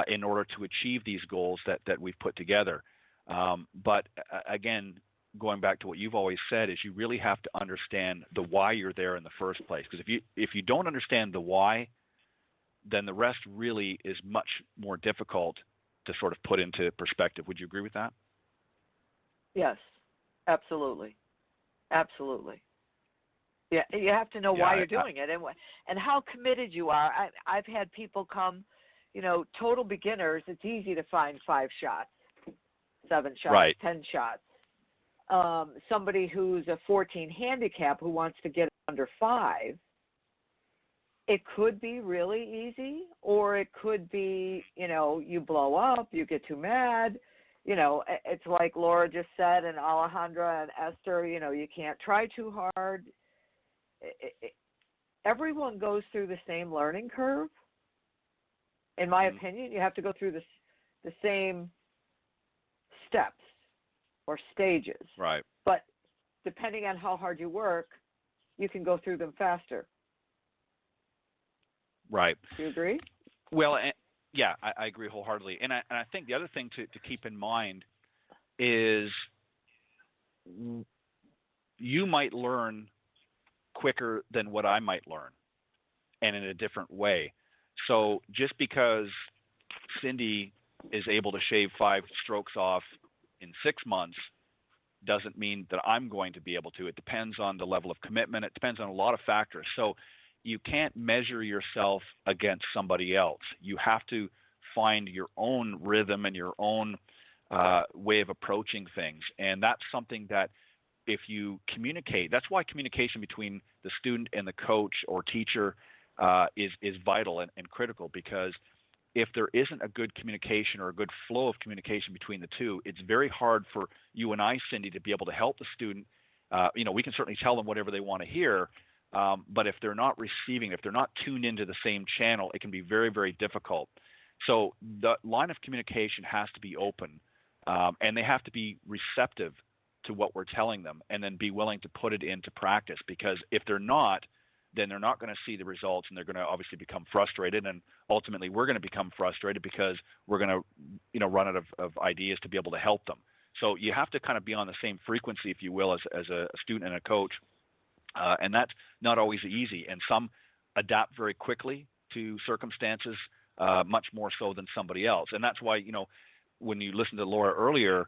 in order to achieve these goals that we've put together? But again, going back to what you've always said, is you really have to understand the why you're there in the first place. Because if you don't understand the why, then the rest really is much more difficult to sort of put into perspective. Would you agree with that? Yes, absolutely. Absolutely. Yeah, you have to know why you're doing it and how committed you are. I've had people come, total beginners. It's easy to find 5 shots, 7 shots, right. 10 shots. Somebody who's a 14 handicap who wants to get under 5, it could be really easy, or it could be, you blow up, you get too mad. It's like Laura just said, and Alejandra and Esther, you can't try too hard. Everyone goes through the same learning curve. In my opinion, you have to go through the same steps or stages. Right. But depending on how hard you work, you can go through them faster. Right. Do you agree? Well, yeah, I agree wholeheartedly. And I think the other thing to keep in mind is you might learn quicker than what I might learn, and in a different way. So just because Cindy is able to shave 5 strokes off in 6 months doesn't mean that I'm going to be able to. It depends on the level of commitment. It depends on a lot of factors. So you can't measure yourself against somebody else. You have to find your own rhythm and your own way of approaching things. And that's something that if you communicate, that's why communication between the student and the coach or teacher is vital and critical, because if there isn't a good communication or a good flow of communication between the two, it's very hard for you and I, Cindy, to be able to help the student. We can certainly tell them whatever they want to hear, but if they're not receiving, if they're not tuned into the same channel, it can be very, very difficult. So the line of communication has to be open, and they have to be receptive to what we're telling them, and then be willing to put it into practice, because if they're not, then they're not going to see the results, and they're going to obviously become frustrated, and ultimately we're going to become frustrated because we're going to run out of ideas to be able to help them. So you have to kind of be on the same frequency, if you will, as a student and a coach, and that's not always easy, and some adapt very quickly to circumstances, much more so than somebody else. And that's why, when you listened to Laura earlier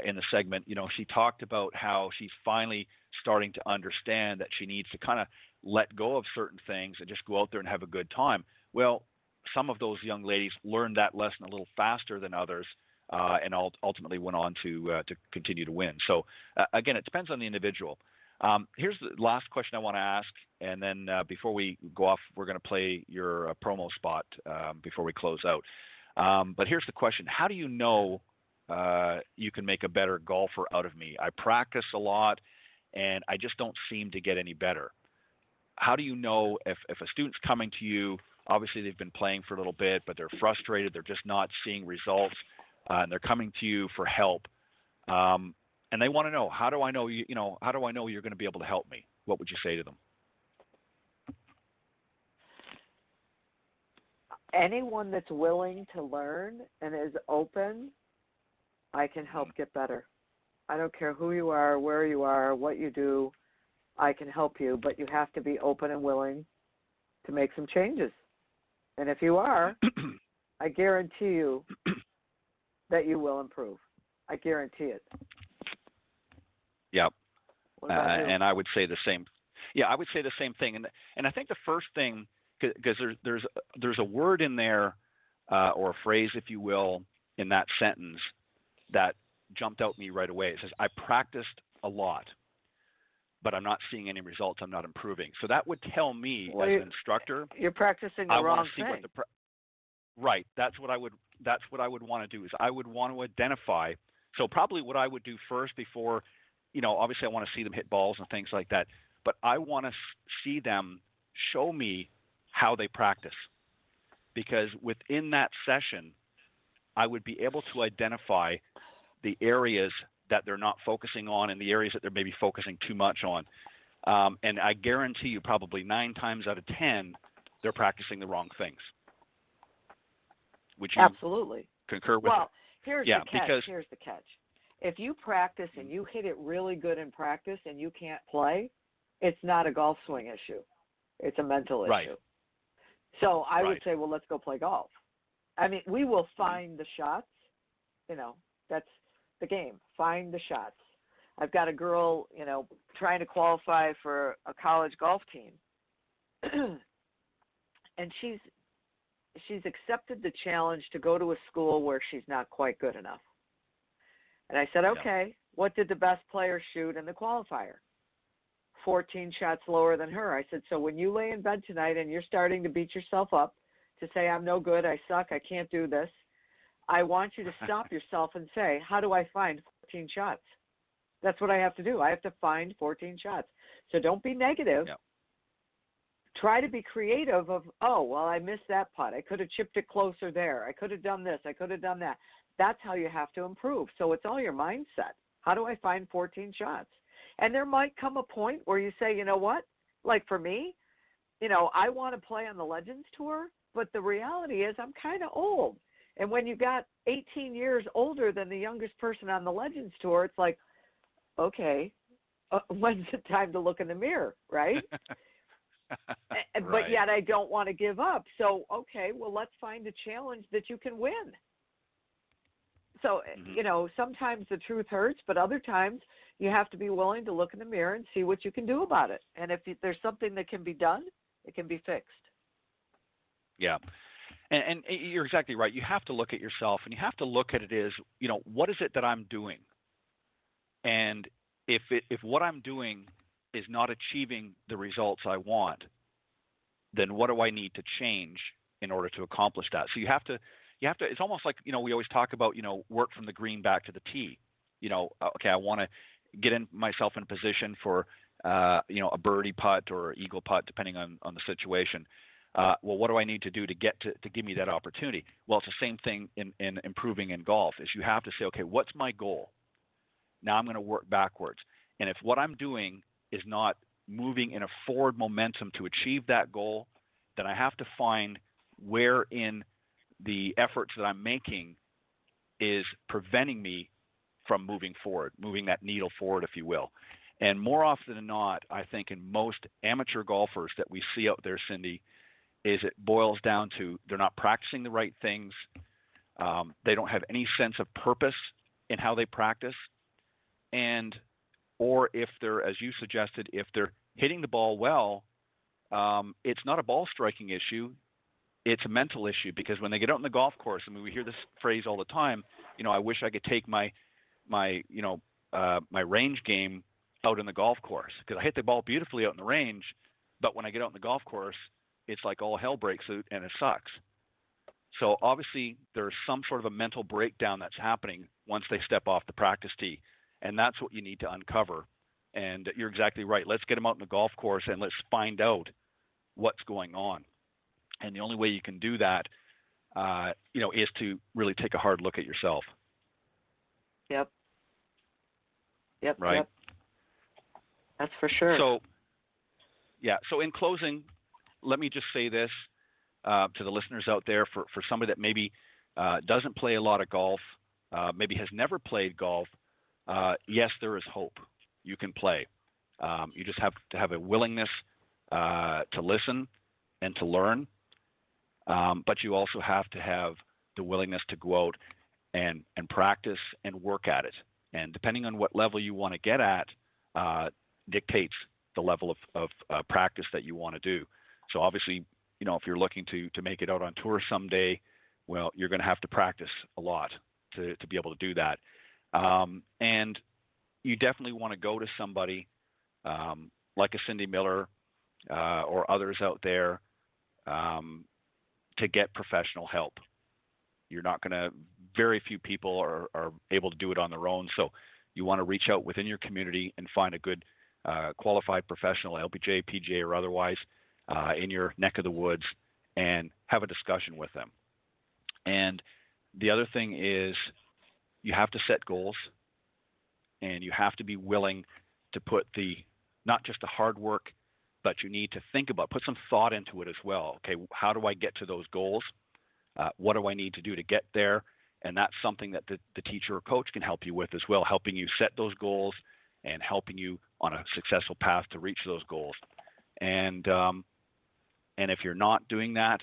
in the segment, she talked about how she's finally starting to understand that she needs to kind of let go of certain things and just go out there and have a good time. Well, some of those young ladies learned that lesson a little faster than others, and ultimately went on to continue to win. So again, it depends on the individual. Here's the last question I want to ask, and then before we go off, we're going to play your promo spot before we close out. But here's the question: how do you know you can make a better golfer out of me? I practice a lot, and I just don't seem to get any better. How do you know if a student's coming to you? Obviously, they've been playing for a little bit, but they're frustrated. They're just not seeing results, and they're coming to you for help. And they want to know, how do I know how do I know you're going to be able to help me? What would you say to them? Anyone that's willing to learn and is open, I can help get better. I don't care who you are, where you are, what you do, I can help you, but you have to be open and willing to make some changes. And if you are, I guarantee you that you will improve. I guarantee it. Yeah. And I would say the same. Yeah, I would say the same thing. And I think the first thing, because there's a word in there, or a phrase, if you will, in that sentence that jumped out at me right away. It says, I practiced a lot, but I'm not seeing any results. I'm not improving. So that would tell me, as an instructor, you're practicing the wrong thing. Right. That's what I would want to do. Is I would want to identify. So probably what I would do first, before, obviously I want to see them hit balls and things like that, but I want to see them show me how they practice, because within that session, I would be able to identify the areas that they're not focusing on and the areas that they're maybe focusing too much on. And I guarantee you, probably 9 times out of 10, they're practicing the wrong things. Would you absolutely concur with well, it? Here's the catch. Because, here's the catch. If you practice and you hit it really good in practice and you can't play, it's not a golf swing issue. It's a mental issue. So I would say, well, let's go play golf. I mean, we will find the shots. You know, that's the game. Find the shots. I've got a girl, you know, trying to qualify for a college golf team. And she's accepted the challenge to go to a school where she's not quite good enough. And I said, okay, what did the best player shoot in the qualifier? 14 shots lower than her. I said, so when you lay in bed tonight and you're starting to beat yourself up, to say I'm no good, I suck, I can't do this, I want you to stop yourself and say, how do I find 14 shots? That's what I have to do. I have to find 14 shots. So don't be negative. Yep. Try to be creative of, oh, well, I missed that putt. I could have chipped it closer there. I could have done this. I could have done that. That's how you have to improve. So it's all your mindset. How do I find 14 shots? And there might come a point where you say, you know what? Like for me, you know, I want to play on the Legends Tour, but the reality is I'm kind of old. And when you got 18 years older than the youngest person on the Legends Tour, it's like, okay, when's the time to look in the mirror, right? But yet I don't want to give up. So, okay, well, let's find a challenge that you can win. So, you know, sometimes the truth hurts, but other times you have to be willing to look in the mirror and see what you can do about it. And if there's something that can be done, it can be fixed. Yeah. And you're exactly right. You have to look at yourself, and you have to look at it as, you know, what is it that I'm doing? And if what I'm doing is not achieving the results I want, then what do I need to change in order to accomplish that? So you have to, it's almost like, you know, we always talk about, you know, work from the green back to the tee. You know, okay, I want to get myself in a position for, you know, a birdie putt or eagle putt, depending on the situation. Well, what do I need to do to get to give me that opportunity? Well, it's the same thing in improving in golf. Is you have to say, okay, what's my goal? Now I'm going to work backwards. And if what I'm doing is not moving in a forward momentum to achieve that goal, then I have to find where in the efforts that I'm making is preventing me from moving forward, moving that needle forward, if you will. And more often than not, I think in most amateur golfers that we see out there, Cindy, is it boils down to they're not practicing the right things. They don't have any sense of purpose in how they practice. Or if they're, as you suggested, if they're hitting the ball well, it's not a ball striking issue. It's a mental issue, because when they get out in the golf course, I mean, we hear this phrase all the time, you know, I wish I could take my range game out in the golf course, because I hit the ball beautifully out in the range, but when I get out in the golf course, it's like all hell breaks out and it sucks. So obviously there's some sort of a mental breakdown that's happening once they step off the practice tee, and that's what you need to uncover. And you're exactly right. Let's get them out in the golf course and let's find out what's going on. And the only way you can do that, you know, is to really take a hard look at yourself. Yep. Right. Yep. That's for sure. So, yeah. So in closing, let me just say this to the listeners out there, for somebody that maybe doesn't play a lot of golf, maybe has never played golf. Yes, there is hope. You can play. You just have to have a willingness to listen and to learn. But you also have to have the willingness to go out and practice and work at it. And depending on what level you want to get at, dictates the level of practice that you want to do. So obviously, you know, if you're looking to make it out on tour someday, well, you're going to have to practice a lot to be able to do that. And you definitely want to go to somebody like a Cindy Miller or others out there to get professional help. You're not going to, very few people are able to do it on their own. So you want to reach out within your community and find a good qualified professional, LPGA, PGA, or otherwise, in your neck of the woods, and have a discussion with them. And the other thing is, you have to set goals, and you have to be willing to put not just the hard work, but you need to think about, put some thought into it as well. Okay, how do I get to those goals? What do I need to do to get there? And that's something that the teacher or coach can help you with as well, helping you set those goals and helping you on a successful path to reach those goals. And if you're not doing that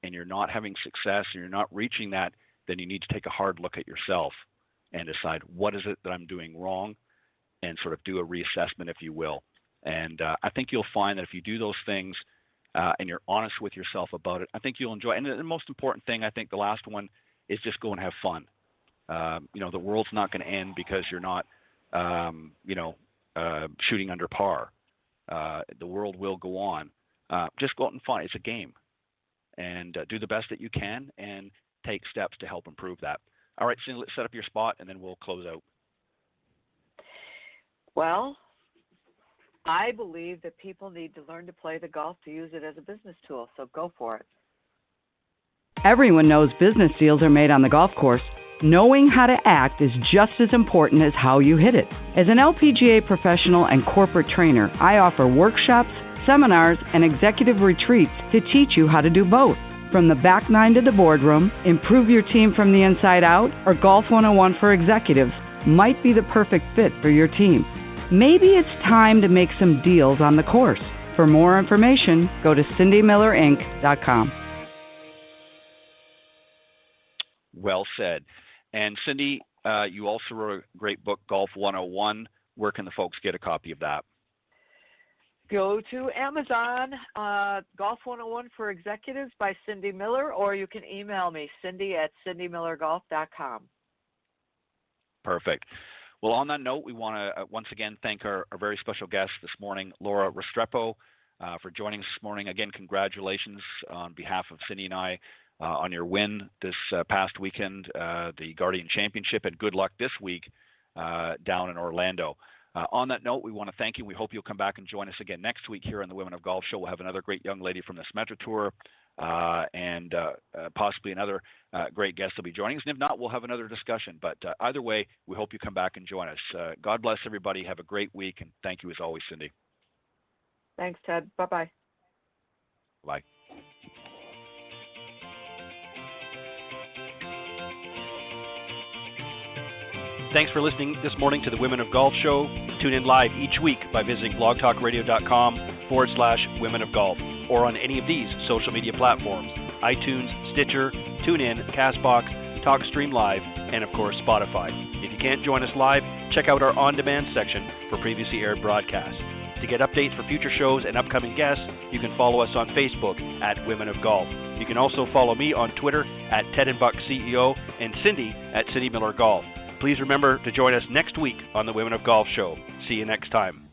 and you're not having success and you're not reaching that, then you need to take a hard look at yourself and decide what is it that I'm doing wrong and sort of do a reassessment, if you will. And I think you'll find that if you do those things and you're honest with yourself about it, I think you'll enjoy it. And the most important thing, I think the last one, is just go and have fun. The world's not going to end because you're not, shooting under par. The world will go on. Just go out and fun. It's a game. And do the best that you can and take steps to help improve that. All right, Cindy, let's set up your spot and then we'll close out. Well, I believe that people need to learn to play the golf to use it as a business tool, so go for it. Everyone knows business deals are made on the golf course. Knowing how to act is just as important as how you hit it. As an LPGA professional and corporate trainer, I offer workshops, seminars, and executive retreats to teach you how to do both. From the back nine to the boardroom, improve your team from the inside out, or Golf 101 for executives might be the perfect fit for your team. Maybe it's time to make some deals on the course. For more information, go to cindymillerinc.com. Well said. And Cindy, you also wrote a great book, Golf 101. Where can the folks get a copy of that? Go to Amazon, Golf 101 for Executives by Cindy Miller, or you can email me, cindy@cindymillergolf.com. Perfect. Well, on that note, we want to once again thank our very special guest this morning, Laura Restrepo, for joining us this morning. Again, congratulations on behalf of Cindy and I on your win this past weekend, the Guardian Championship, and good luck this week down in Orlando. On that note, we want to thank you. We hope you'll come back and join us again next week here on the Women of Golf Show. We'll have another great young lady from the Symetra Tour and possibly another great guest will be joining us. And if not, we'll have another discussion. But either way, we hope you come back and join us. God bless everybody. Have a great week. And thank you as always, Cindy. Thanks, Ted. Bye-bye. Bye. Thanks for listening this morning to the Women of Golf Show. Tune in live each week by visiting blogtalkradio.com/Women of Golf or on any of these social media platforms: iTunes, Stitcher, TuneIn, CastBox, TalkStream Live, and of course Spotify. If you can't join us live, check out our on-demand section for previously aired broadcasts. To get updates for future shows and upcoming guests, you can follow us on Facebook at Women of Golf. You can also follow me on Twitter at TedandBuckCEO and Cindy at Cindy Miller Golf. Please remember to join us next week on the Women of Golf Show. See you next time.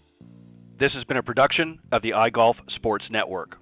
This has been a production of the iGolf Sports Network.